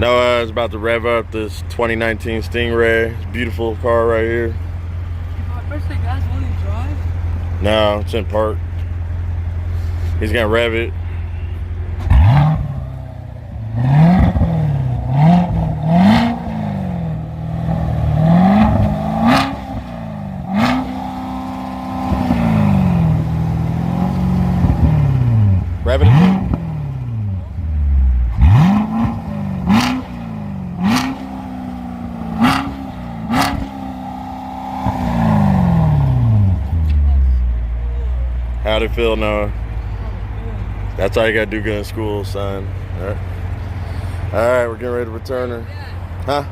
Noah is about to rev up this 2019 Stingray. It's a beautiful car right here. First thing, guys, will you drive? No, it's in park. He's gonna rev it. Rev it again. How'd it feel, Noah? That's all you gotta do good in school, son. All right, we're getting ready to return her. Huh?